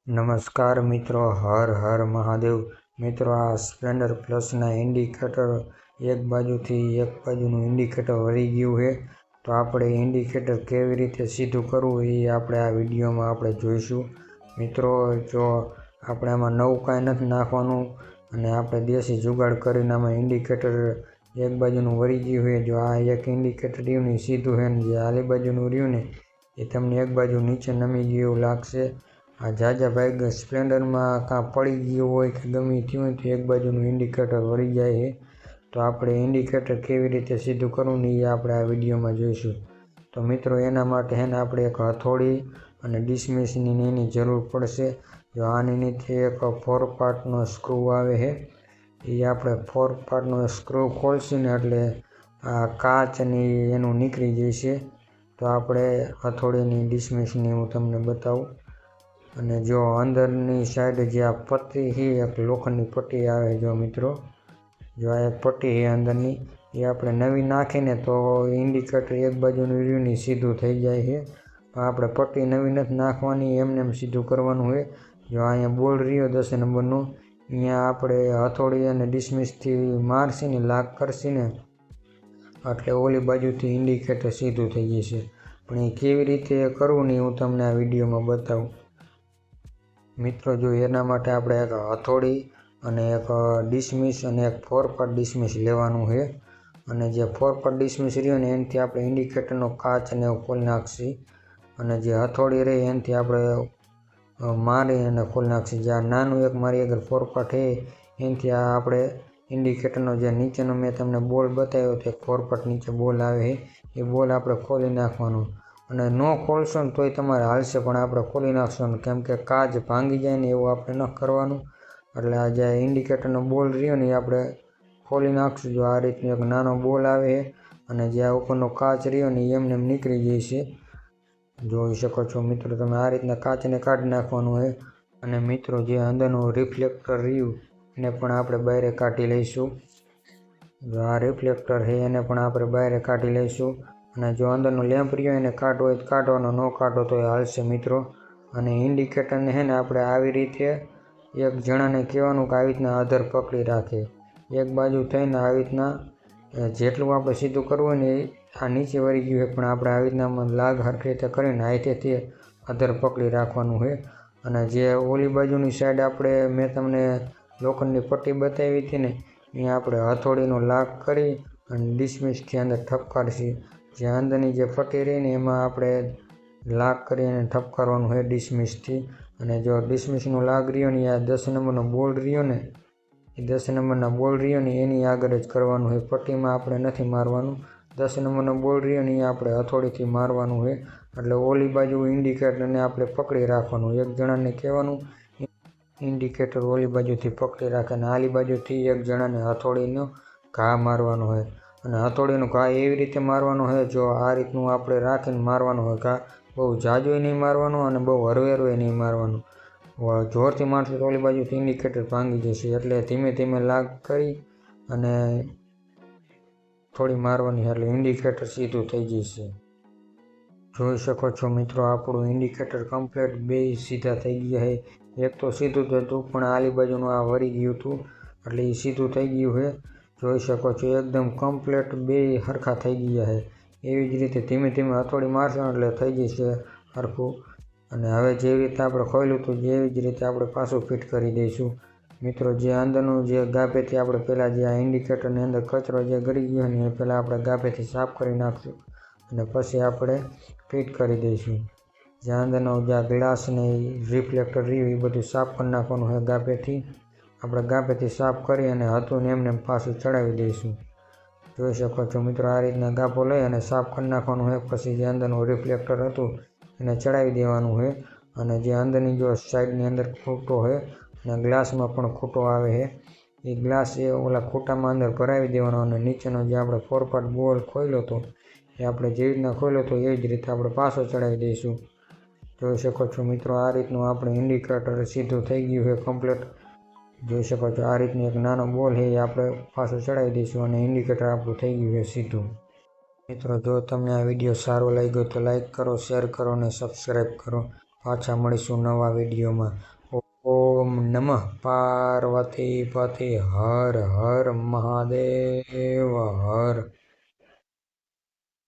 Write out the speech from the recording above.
નમસ્કાર મિત્રો, હર હર મહાદેવ મિત્રો. આ સ્પ્લેન્ડર પ્લસના ઇન્ડિકેટર એક બાજુનું ઇન્ડિકેટર વળી ગયું છે. તો આપણે ઇન્ડિકેટર કેવી રીતે સીધું કરવું એ આપણે આ વિડીયોમાં આપણે જોઈશું. મિત્રો, જો આપણે આમાં નવું કાંઈ નથી નાખવાનું અને આપણે દેશી જુગાડ કરીને આમાં ઇન્ડિકેટર એક બાજુનું વળી ગયું છે. જો આ એક ઇન્ડિકેટર રહ્યું ને સીધું છે ને જે આલી બાજુનું રહ્યું ને એ તમને એક બાજુ નીચે નમી ગયું એવું લાગશે. આ જાજા ભાઈ સ્પ્લેન્ડરમાં કાં પડી ગયું હોય કે ગમે થયું હોય તો એક બાજુનું ઇન્ડિકેટર વળી જાય છે. તો આપણે ઇન્ડિકેટર કેવી રીતે સીધું કરવું ને એ આપણે આ વિડીયોમાં જોઈશું. તો મિત્રો, એના માટે છે ને આપણે એક હથોડી અને ડિસમિસની એની જરૂર પડશે. જો આની નીચે એક 4 પાર્ટનો સ્ક્રૂ આવે છે, એ આપણે 4 પાર્ટનો સ્ક્રૂ ખોલશું ને એટલે આ કાચની એનું નીકળી જશે. તો આપણે હથોડીની ડિસમિસની હું તમને બતાવું. અને જો અંદરની સાઈડ જે આ પટ્ટી છે, એક લોખંડની પટ્ટી આવે. જો મિત્રો, જો આ એક પટ્ટી છે અંદરની, એ આપણે નવી નાખીને તો ઇન્ડિકેટર એક બાજુનું રહ્યું ને સીધું થઈ જાય છે. આપણે પટ્ટી નવી નથી નાખવાની, એમ સીધું કરવાનું હોય. જો અહીંયા બોલ રહ્યો 10 નંબરનો, અહીંયા આપણે હથોડી અને ડિસમિસથી મારશી ને લાગ કરશી ને એટલે ઓલી બાજુથી ઇન્ડિકેટર સીધું થઈ જશે. પણ એ કેવી રીતે કરવું ને હું તમને આ વિડીયોમાં બતાવું. મિત્રો, જો એના માટે આપણે એક હથોડી અને એક ડિસમિસ અને એક 4 પાર્ટ ડિસમિસ લેવાનું છે. અને જે 4 પાર્ટ ડિસમિસ રહ્યો ને એનાથી આપણે ઇન્ડિકેટરનો કાચ ને ખોલી નાખશી. અને જે હથોડી રહી એનાથી આપણે મારી અને ખોલી નાખશી. જે આ નાનું એક મારી આગળ 4 પાર્ટ છે એનાથી આ આપણે ઇન્ડિકેટરનો જે નીચેનો મેં તમને બોલ બતાવ્યો તો 4 પાર્ટ નીચે બોલ આવે છે, એ બોલ આપણે ખોલી નાખવાનો. અને ન ખોલશો ને તોય તમારે હાલશે, પણ આપણે ખોલી નાખશું કેમ કે કાચ ભાંગી જાય ને એવું આપણે ન કરવાનું. એટલે આ જે ઇન્ડિકેટરનો બોલ રહ્યો ને એ આપણે ખોલી નાખશું. જો આ રીતનો એક નાનો બોલ આવે અને જે આ ઉપરનો કાચ રહ્યો ને એમને નીકળી જશે. જોઈ શકો છો મિત્રો તમે, આ રીતના કાચને કાઢી નાખવાનું હોય. અને મિત્રો, જે અંદરનું રિફ્લેક્ટર રહ્યું એને પણ આપણે બહાર કાઢી લઈશું. જો આ રિફ્લેક્ટર છે એને પણ આપણે બહાર કાઢી લઈશું. અને જો અંદરનો લેમ્પ રહ્યો એને કાઢવો હોય તો કાઢવાનો, ન કાઢો તો હાલશે મિત્રો. અને ઇન્ડિકેટરને છે ને આપણે આવી રીતે એક જણાને કહેવાનું કે આવી રીતના અધર પકડી રાખે. એક બાજુ થઈને આવી રીતના જેટલું આપણે સીધું કરવું હોય ને આ નીચે વળી ગયું છે, પણ આપણે આવી રીતના લાગ હરખી રીતે કરીને હાથેથી અધર પકડી રાખવાનું છે. અને જે ઓલી બાજુની સાઈડ આપણે મેં તમને લોખંડની પટ્ટી બતાવી હતી ને અહીંયા આપણે હથોડીનો લાગ કરી અને ડિસમિસથી અંદર ઠપકારશી. જે અંદરની જે પટ્ટી રહી ને એમાં આપણે લાગ કરી અને ઠપકારવાનું હોય ડિસમિસથી. અને જો ડિસમિસનો લાગ રહ્યો ને આ 10 નંબરનો બોલ રહ્યો ને એ 10 નંબરના બોલ રહ્યો ને એની આગળ જ કરવાનું હોય. પટ્ટીમાં આપણે નથી મારવાનું. 10 નંબરનો બોલ રહ્યો ને એ આપણે હથોડીથી મારવાનું હોય. એટલે ઓલી બાજુ ઇન્ડિકેટરને આપણે પકડી રાખવાનું. એક જણાને કહેવાનું ઇન્ડિકેટર ઓલી બાજુથી પકડી રાખે અને આલી બાજુથી એક જણાને હથોડીનો ઘા મારવાનો હોય. અને હથોડીનો ઘા એવી રીતે મારવાનો હોય, જો આ રીતનું આપણે રાખીને મારવાનો હોય. ઘા બહુ જાજુય નહીં મારવાનું અને બહુ હરવેરોય નહીં મારવાનું. જોરથી મારશું તો ઓલી બાજુથી ઇન્ડિકેટર ભાંગી જશે. એટલે ધીમે ધીમે લાગ કરી અને થોડી મારવાની એટલે ઇન્ડિકેટર સીધું થઈ જશે. જોઈ શકો છો મિત્રો, આપણું ઇન્ડિકેટર કમ્પ્લીટ બે સીધા થઈ ગયા છે. એક તો સીધું જ હતું પણ આલી બાજુનું આ વળી ગયું હતું એટલે એ સીધું થઈ ગયું છે. જોઈ શકો છો એકદમ કમ્પ્લીટ બે સરખા થઈ ગયા છે. એવી જ રીતે ધીમે ધીમે હથોડી મારશું એટલે થઈ જશે સરખું. અને હવે જેવી રીતે આપણે ખોલ્યું હતું જેવી જ રીતે આપણે પાછું ફિટ કરી દઈશું. મિત્રો, જે અંદરનું જે ગાભેથી આપણે પહેલાં જે આ ઇન્ડિકેટરની અંદર કચરો જે ગળી ગયો ને એ પહેલાં આપણે ગાભેથી સાફ કરી નાખશું અને પછી આપણે ફિટ કરી દઈશું. જે અંદરનો જે આ ગ્લાસ ને રિફ્લેક્ટર રહ્યું એ બધું સાફ કરી નાખવાનું હોય ગાભેથી. આપણે ગાભેથી સાફ કરી અને હતું ને એમને પાછું ચડાવી દઈશું. જોઈ શકો છો મિત્રો, આ રીતના ગાભો લઈ અને સાફ કરી નાખવાનું હોય. પછી જે અંદરનું રિફ્લેક્ટર હતું એને ચડાવી દેવાનું હોય. અને જે અંદરની જો સાઈડની અંદર ખૂંટો હોય અને ગ્લાસમાં પણ ખૂંટો આવે છે, એ ગ્લાસ એ ઓલા ખૂંટામાં અંદર ભરાવી દેવાનો. અને નીચેનો જે આપણે 4 પાર્ટ બોલ ખોલ્યો હતો એ આપણે જેવી રીતના ખોલ્યો હતો એવી જ રીતે આપણે પાછો ચડાવી દઈશું. જોઈ શકો છો મિત્રો, આ રીતનું આપણે ઇન્ડિકેટર સીધું થઈ ગયું છે કમ્પ્લીટ. જોઈ શકો છો આ રીતનું એક નાનો બોલ છે એ આપણે પાછો ચડાવી દઈશું અને ઇન્ડિકેટર આપણું થઈ ગયું છે સીધું. મિત્રો, જો તમને આ વિડીયો સારો લાગ્યો તો લાઈક કરો, શેર કરો અને સબસ્ક્રાઈબ કરો. પાછા મળીશું નવા વિડીયોમાં. ઓમ નમઃ પાર્વતી પતિ હર હર મહાદેવ હર.